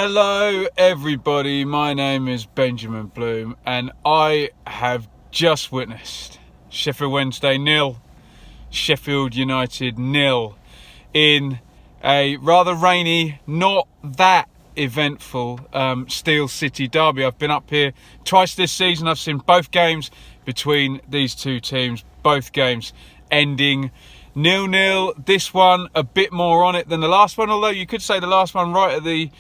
Hello everybody, my name is Benjamin Bloom and I have just witnessed Sheffield Wednesday 0, Sheffield United 0 in a rather rainy, not that eventful Steel City derby. I've been up here twice this season. I've seen both games between these two teams, both games ending 0-0. This one a bit more on it than the last one, although you could say the last one right at the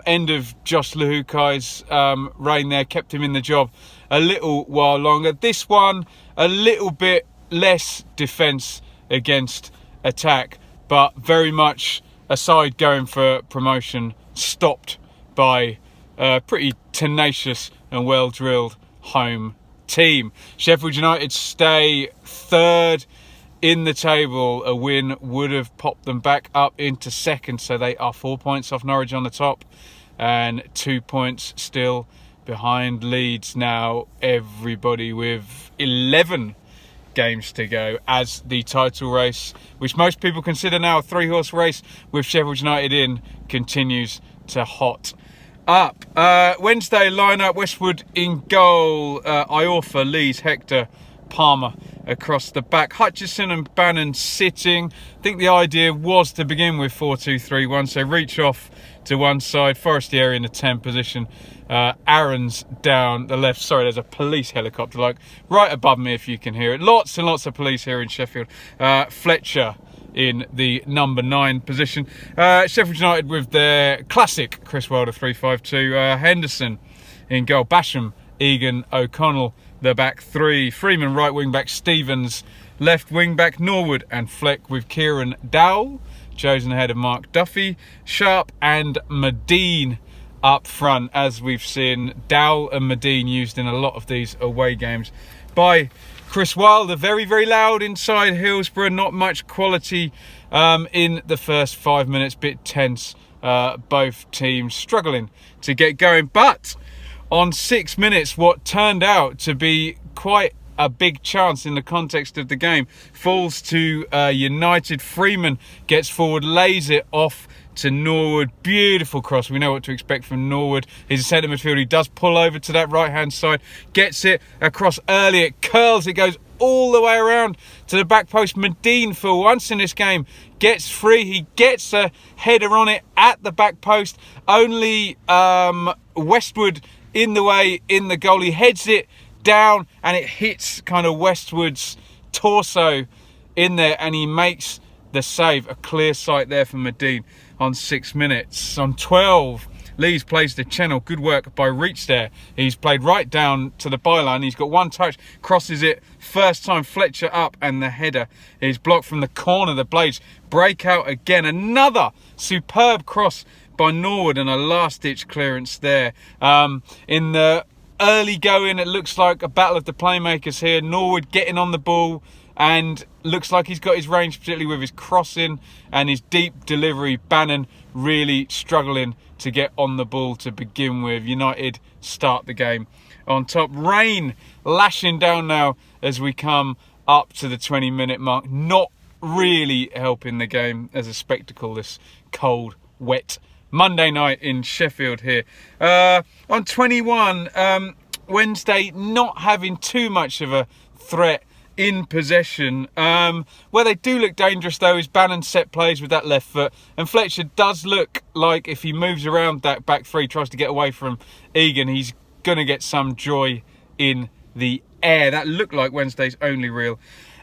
end of Josh Luhukai's reign there kept him in the job a little while longer. This one a little bit less defence against attack, but very much a side going for promotion, stopped by a pretty tenacious and well-drilled home team. Sheffield United stay third in the table. A win would have popped them back up into second, so they are 4 points off Norwich on the top and 2 points still behind Leeds. Now everybody with 11 games to go as the title race, which most people consider now a three-horse race with Sheffield United in, continues to hot up. Wednesday lineup: Westwood in goal, Iorfa, Lees, Hector, Palmer across the back, Hutchison and Bannon sitting. I think the idea was to begin with 4-2-3-1, so reach off to one side, Forestieri in the 10 position, Aaron's down the left. Sorry, there's a police helicopter like right above me if you can hear it. Lots and lots of police here in Sheffield. Fletcher in the number 9 position. Sheffield United with their classic Chris Wilder 3-5-2. Henderson in goal, Basham, Egan, O'Connell the back three, Freeman right wing back, Stevens left wing back, Norwood and Fleck with Kieran Dowell chosen ahead of Mark Duffy, Sharp and Medine up front, as we've seen Dowell and Medine used in a lot of these away games by Chris Wilder. Very, very loud inside Hillsborough, not much quality in the first 5 minutes, bit tense, both teams struggling to get going, but on 6 minutes, what turned out to be quite a big chance in the context of the game falls to United. Freeman gets forward, lays it off to Norwood. Beautiful cross. We know what to expect from Norwood. He's a centre midfielder. He does pull over to that right-hand side, gets it across early. It curls. It goes all the way around to the back post. Medine, for once in this game, gets free. He gets a header on it at the back post. Only Westwood in the way, in the goal. He heads it down and it hits kind of Westwood's torso in there and he makes the save. A clear sight there for Medine on 6 minutes. On 12, Lees plays the channel. Good work by Reach there. He's played right down to the byline. He's got one touch, crosses it. First time, Fletcher up, and the header is blocked from the corner. The Blades break out again. Another superb cross by Norwood and a last-ditch clearance there. In the early going, it looks like a battle of the playmakers here. Norwood getting on the ball and looks like he's got his range, particularly with his crossing and his deep delivery. Bannon really struggling to get on the ball to begin with. United start the game on top. Rain lashing down now as we come up to the 20-minute mark. Not really helping the game as a spectacle, this cold, wet Monday night in Sheffield here. On 21, Wednesday not having too much of a threat in possession. Where they do look dangerous though is Bannon's set plays with that left foot, and Fletcher does look like if he moves around that back three, tries to get away from Egan, he's going to get some joy in the air. That looked like Wednesday's only real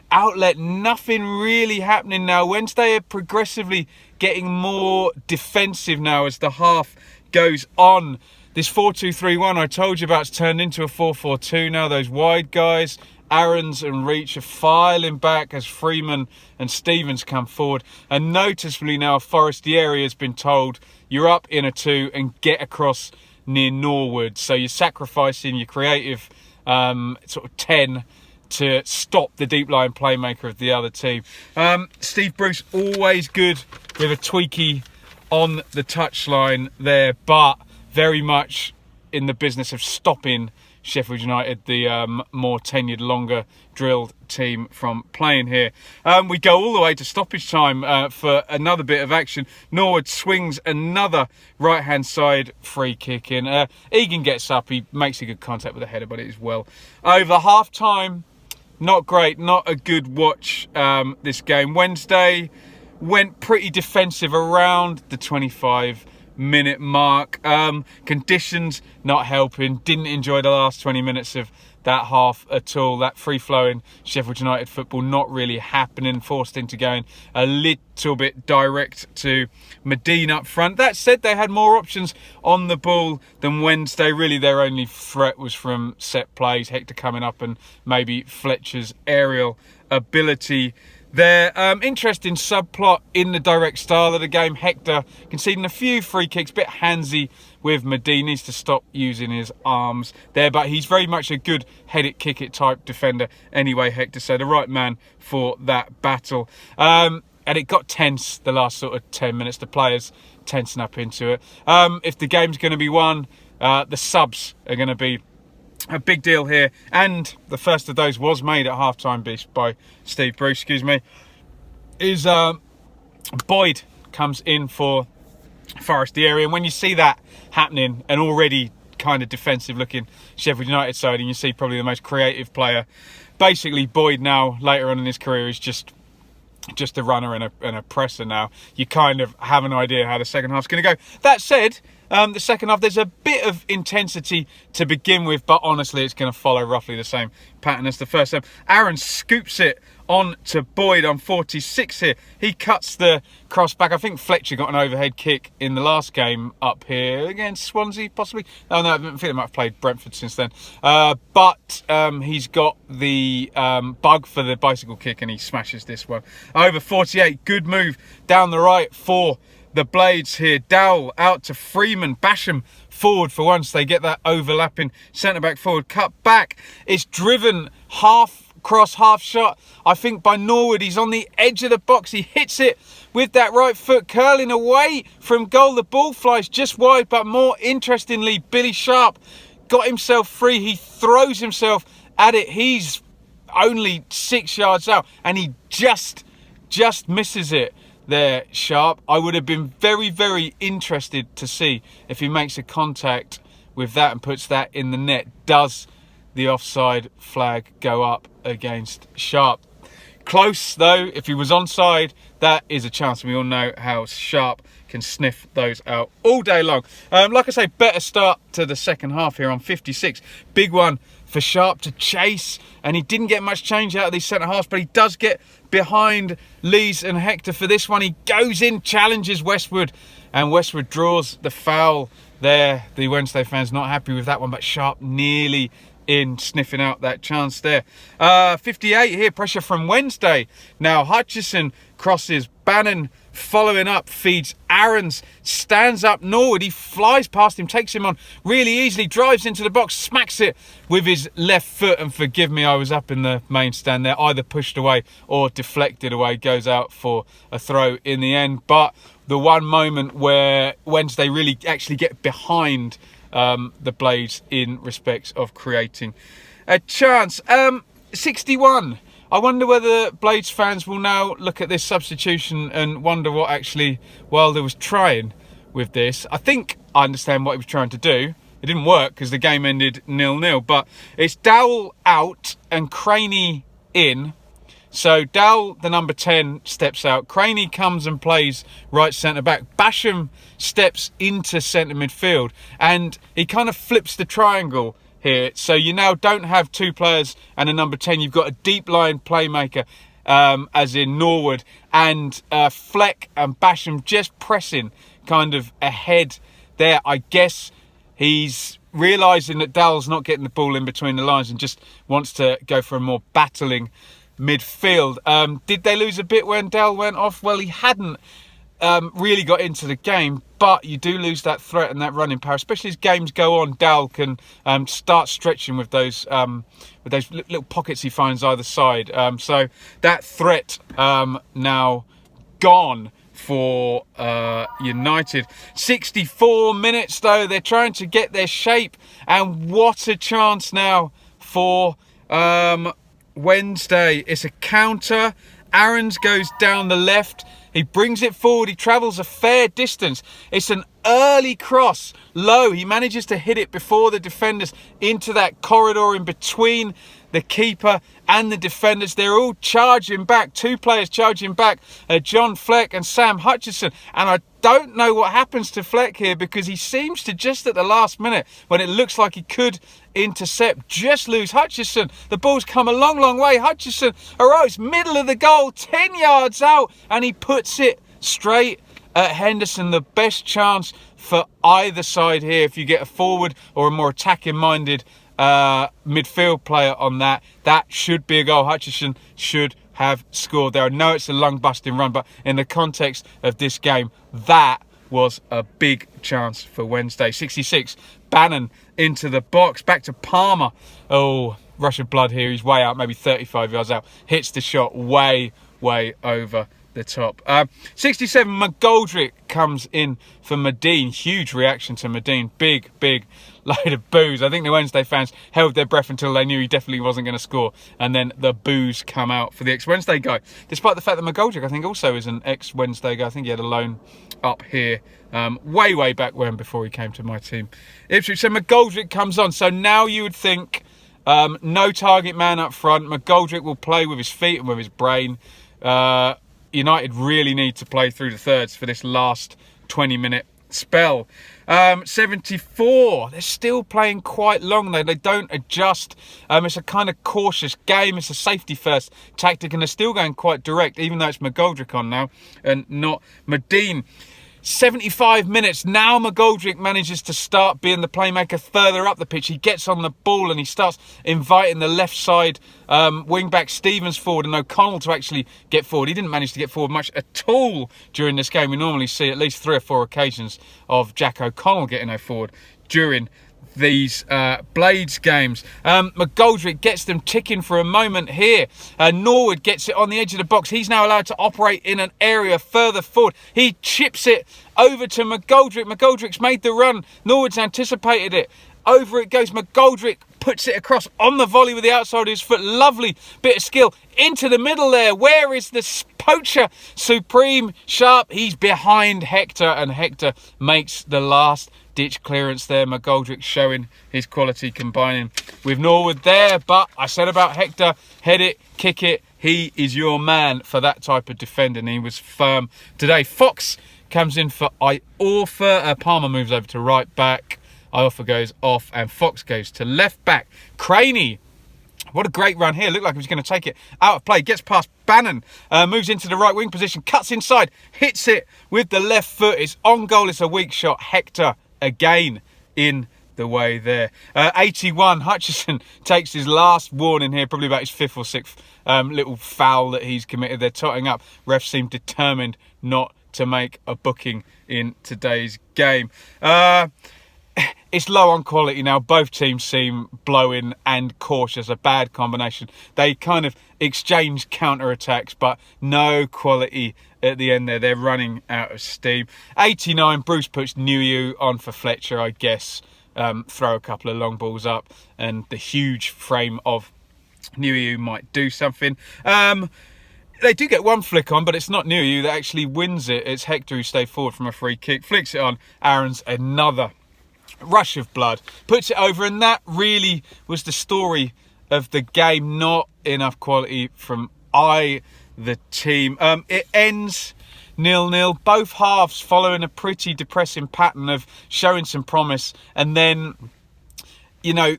outlet. Nothing really happening now. Wednesday are progressively getting more defensive now as the half goes on. This 4-2-3-1 I told you about has turned into a 4-4-2 now. Those wide guys, Aarons and Reach, are filing back as Freeman and Stevens come forward. And noticeably now, Forestieri has been told, you're up in a 2 and get across near Norwood. So you're sacrificing your creative sort of 10 to stop the deep line playmaker of the other team. Steve Bruce always good with a tweaky on the touchline there, but very much in the business of stopping Sheffield United, the more tenured, longer drilled team, from playing here. We go all the way to stoppage time for another bit of action. Norwood swings another right-hand side free kick in. Egan gets up, he makes a good contact with the header, but it is well over. Half-time, not great, not a good watch this game. Wednesday went pretty defensive around the 25-minute mark. Conditions not helping. Didn't enjoy the last 20 minutes of that half at all. That free-flowing Sheffield United football not really happening. Forced into going a little bit direct to Medina up front. That said, they had more options on the ball than Wednesday. Really, their only threat was from set plays. Hector coming up and maybe Fletcher's aerial ability there. Interesting subplot in the direct style of the game. Hector conceding a few free kicks, a bit handsy with Medina. Needs to stop using his arms there, but he's very much a good head it, kick it type defender anyway, Hector, so the right man for that battle. And it got tense the last sort of 10 minutes, the players tensing up into it. If the game's going to be won, the subs are going to be a big deal here, and the first of those was made at half-time by Steve Bruce, is Boyd comes in for Forest the area. And when you see that happening, an already kind of defensive looking Sheffield United side, and you see probably the most creative player, basically Boyd now later on in his career is just a runner and a presser now, you kind of have an idea how the second half's going to go. That said, the second half, there's a bit of intensity to begin with, but honestly, it's going to follow roughly the same pattern as the first time. Aaron scoops it on to Boyd on 46 here. He cuts the cross back. I think Fletcher got an overhead kick in the last game up here against Swansea, possibly. Oh no, I think they might have played Brentford since then. But he's got the bug for the bicycle kick, and he smashes this one. Over 48, good move down the right for the Blades here. Dowell out to Freeman. Basham forward for once. They get that overlapping centre-back forward. Cut back. It's driven half cross, half shot, I think, by Norwood. He's on the edge of the box. He hits it with that right foot, curling away from goal. The ball flies just wide, but more interestingly, Billy Sharp got himself free. He throws himself at it. He's only 6 yards out, and he just misses it there, Sharp. I would have been very, very interested to see if he makes a contact with that and puts that in the net. Does the offside flag go up against Sharp? Close though. If he was onside, that is a chance. We all know how Sharp can sniff those out all day long. Like I say, better start to the second half here on 56. Big one for Sharp to chase, and he didn't get much change out of these centre halves, but he does get behind Lees and Hector for this one. He goes in, challenges Westwood, and Westwood draws the foul there. The Wednesday fans not happy with that one, but Sharp nearly in, sniffing out that chance there. 58 here, pressure from Wednesday. Now Hutchison crosses, Bannon following up, feeds Aarons, stands up Norwood, he flies past him, takes him on really easily, drives into the box, smacks it with his left foot, and forgive me, I was up in the main stand there, either pushed away or deflected away, goes out for a throw in the end. But the one moment where Wednesday really actually get behind the Blades in respects of creating a chance. 61. I wonder whether Blades fans will now look at this substitution and wonder what actually Wilder was trying with this. I think I understand what he was trying to do. It didn't work because the game ended 0-0. But it's Dowell out and Craney in. So Dowell, the number 10, steps out. Craney comes and plays right centre-back. Basham steps into centre midfield. And he kind of flips the triangle here. So you now don't have two players and a number 10. You've got a deep line playmaker, as in Norwood. And Fleck and Basham just pressing kind of ahead there. I guess he's realising that Dowell's not getting the ball in between the lines and just wants to go for a more battling midfield. Did they lose a bit when Dowell went off? Well, he hadn't really got into the game, but you do lose that threat and that running power, especially as games go on. Dowell can start stretching with those little pockets he finds either side. So that threat now gone for United. 64 minutes though, they're trying to get their shape, and what a chance now for Wednesday. It's a counter. Aarons goes down the left, he brings it forward, he travels a fair distance. It's an early cross, low, he manages to hit it before the defenders into that corridor in between the keeper and the defenders. They're all charging back, two players charging back, John Fleck and Sam Hutchinson. And I don't know what happens to Fleck here, because he seems to just at the last minute, when it looks like he could intercept, just lose Hutchinson. The ball's come a long, long way. Hutchinson arrives middle of the goal, 10 yards out, and he puts it straight at Henderson. The best chance for either side here, if you get a forward or a more attacking minded midfield player on that should be a goal. Hutchinson should have scored there. I know it's a lung busting run, but in the context of this game, that was a big chance for Wednesday. 66, Bannon into the box, back to Palmer. Oh, rush of blood here. He's way out, maybe 35 yards out. Hits the shot way over the top. 67, McGoldrick comes in for Medine. Huge reaction to Medine. Big load of boos. I think the Wednesday fans held their breath until they knew he definitely wasn't going to score, and then the boos come out for the ex-Wednesday guy, despite the fact that McGoldrick I think also is an ex-Wednesday guy. I think he had a loan up here way back when, before he came to my team Ipswich. So McGoldrick comes on. So now you would think no target man up front. McGoldrick will play with his feet and with his brain. United really need to play through the thirds for this last 20-minute spell. 74, they're still playing quite long though. They don't adjust. It's a kind of cautious game. It's a safety first tactic, and they're still going quite direct, even though it's McGoldrick on now and not Medine. 75 minutes, now McGoldrick manages to start being the playmaker further up the pitch. He gets on the ball and he starts inviting the left side wing-back Stevens forward and O'Connell to actually get forward. He didn't manage to get forward much at all during this game. We normally see at least 3 or 4 occasions of Jack O'Connell getting forward during these Blades games. McGoldrick gets them ticking for a moment here. Norwood gets it on the edge of the box. He's now allowed to operate in an area further forward. He chips it over to McGoldrick. McGoldrick's made the run. Norwood's anticipated it. Over it goes. McGoldrick puts it across on the volley with the outside of his foot. Lovely bit of skill into the middle there. Where is the poacher? Supreme Sharp. He's behind Hector, and Hector makes the last ditch clearance there. McGoldrick showing his quality, combining with Norwood there. But I said about Hector, head it, kick it. He is your man for that type of defender, and he was firm today. Fox comes in for Iorfa. Palmer moves over to right back. Iorfa goes off and Fox goes to left back. Craney, what a great run here. Looked like he was going to take it out of play. Gets past Bannon, moves into the right wing position, cuts inside, hits it with the left foot. It's on goal. It's a weak shot. Hector again in the way there. 81, Hutchinson takes his last warning here, probably about his 5th or 6th little foul that he's committed. They're totting up. Refs seem determined not to make a booking in today's game. It's low on quality now. Both teams seem blowing and cautious, a bad combination. They kind of exchange counter-attacks, but no quality at the end there. They're running out of steam. 89, Bruce puts Nuyu on for Fletcher, I guess. Throw a couple of long balls up and the huge frame of Nuyu might do something. They do get one flick on, but it's not Nuyu that actually wins it. It's Hector who stays forward from a free kick. Flicks it on. Aaron's another rush of blood, puts it over, and that really was the story of the game. Not enough quality from either team. It ends 0-0. Both halves following a pretty depressing pattern of showing some promise, and then, you know,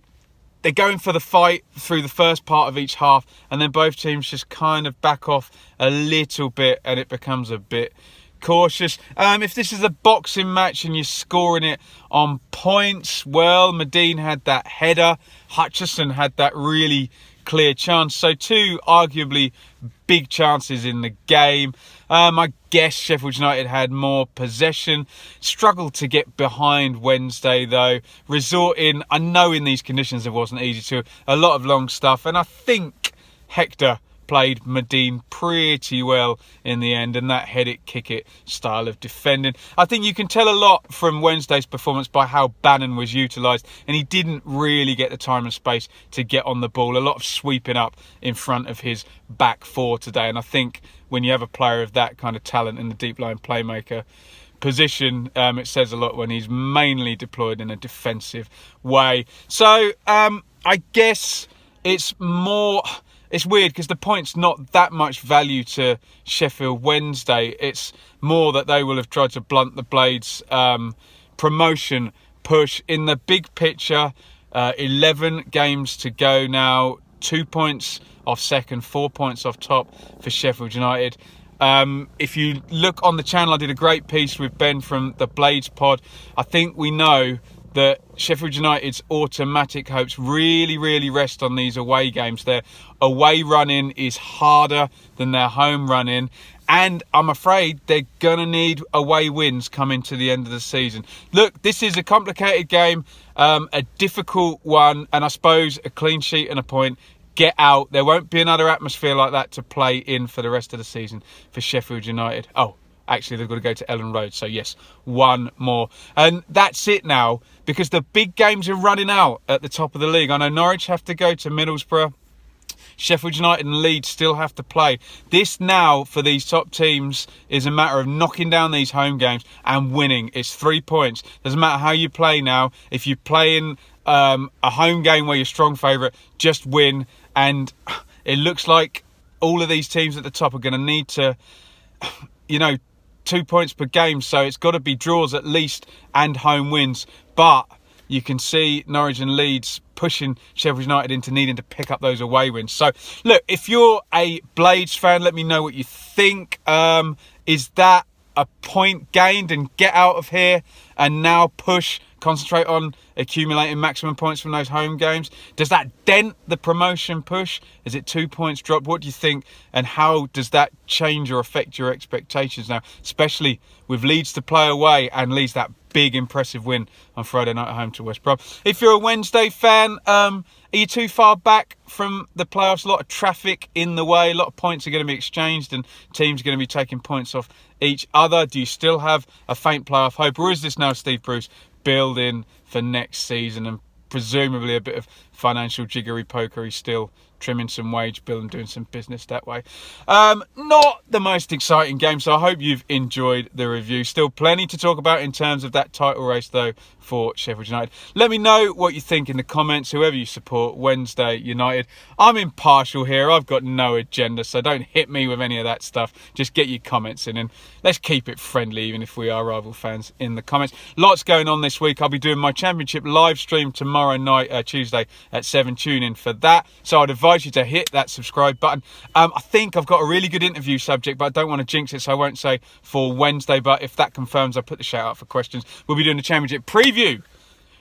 they're going for the fight through the first part of each half, and then both teams just kind of back off a little bit, and it becomes a bit cautious. If this is a boxing match and you're scoring it on points, well, Medine had that header, Hutchinson had that really clear chance, so 2 arguably big chances in the game. I guess Sheffield United had more possession, struggled to get behind Wednesday though, resorting, I know in these conditions it wasn't easy, to a lot of long stuff, and I think Hector played Medine pretty well in the end, and that head it, kick it style of defending. I think you can tell a lot from Wednesday's performance by how Bannon was utilised, and he didn't really get the time and space to get on the ball. A lot of sweeping up in front of his back four today, and I think when you have a player of that kind of talent in the deep line playmaker position, it says a lot when he's mainly deployed in a defensive way. So I guess it's weird because the point's not that much value to Sheffield Wednesday. It's more that they will have tried to blunt the Blades promotion push. In the big picture, 11 games to go now, 2 points off second, 4 points off top for Sheffield United. If you look on the channel, I did a great piece with Ben from the Blades pod. I think we know that Sheffield United's automatic hopes really rest on these away games. Their away run-in is harder than their home run-in, and I'm afraid they're going to need away wins coming to the end of the season. Look, this is a complicated game, a difficult one, and I suppose a clean sheet and a point. Get out. There won't be another atmosphere like that to play in for the rest of the season for Sheffield United. Oh, actually, they've got to go to Ellen Road. So, yes, one more. And that's it now, because the big games are running out at the top of the league. I know Norwich have to go to Middlesbrough. Sheffield United and Leeds still have to play. This now, for these top teams, is a matter of knocking down these home games and winning. It's 3 points. Doesn't matter how you play now. If you play in a home game where you're strong favourite, just win. And it looks like all of these teams at the top are going to need to, 2 points per game. So it's got to be draws at least and home wins. But you can see Norwich and Leeds pushing Sheffield United into needing to pick up those away wins. So, look, if you're a Blades fan, let me know what you think. Is that a point gained and get out of here and now concentrate on accumulating maximum points from those home games? Does that dent the promotion push? Is it 2 points dropped? What do you think? And how does that change or affect your expectations now, especially with Leeds to play away and Leeds that big impressive win on Friday night at home to West Brom? If you're a Wednesday fan, are you too far back from the playoffs? A lot of traffic in the way, a lot of points are going to be exchanged and teams are going to be taking points off each other. Do you still have a faint playoff hope, or is this now Steve Bruce building for next season and presumably a bit of financial jiggery pokery still, trimming some wage bill and doing some business that way? Not the most exciting game, so I hope you've enjoyed the review. Still plenty to talk about in terms of that title race though for Sheffield United. Let me know what you think in the comments, whoever you support, Wednesday United. I'm impartial here, I've got no agenda, so don't hit me with any of that stuff. Just get your comments in and let's keep it friendly, even if we are rival fans, in the comments. Lots going on this week. I'll be doing my championship live stream tomorrow night, Tuesday at 7. Tune in for that. So I'd advise you to hit that subscribe button. I think I've got a really good interview subject, but I don't want to jinx it, so I won't say for Wednesday, but if that confirms, I'll put the shout out for questions. We'll be doing the championship preview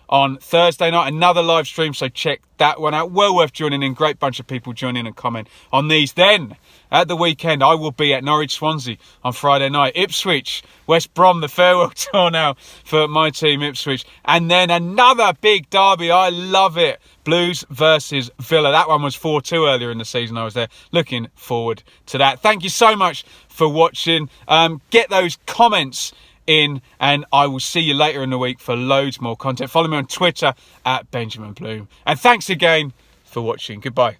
on Thursday night, another live stream, so check that one out. Well worth joining in. Great bunch of people join in and comment on these. Then at the weekend, I will be at Norwich Swansea on Friday night. Ipswich, West Brom, the farewell tour now for my team Ipswich. And then another big derby. I love it. Blues versus Villa. That one was 4-2 earlier in the season. I was there. Looking forward to that. Thank you so much for watching. Get those comments in, and I will see you later in the week for loads more content. Follow me on Twitter at Benjamin Bloom. And thanks again for watching. Goodbye.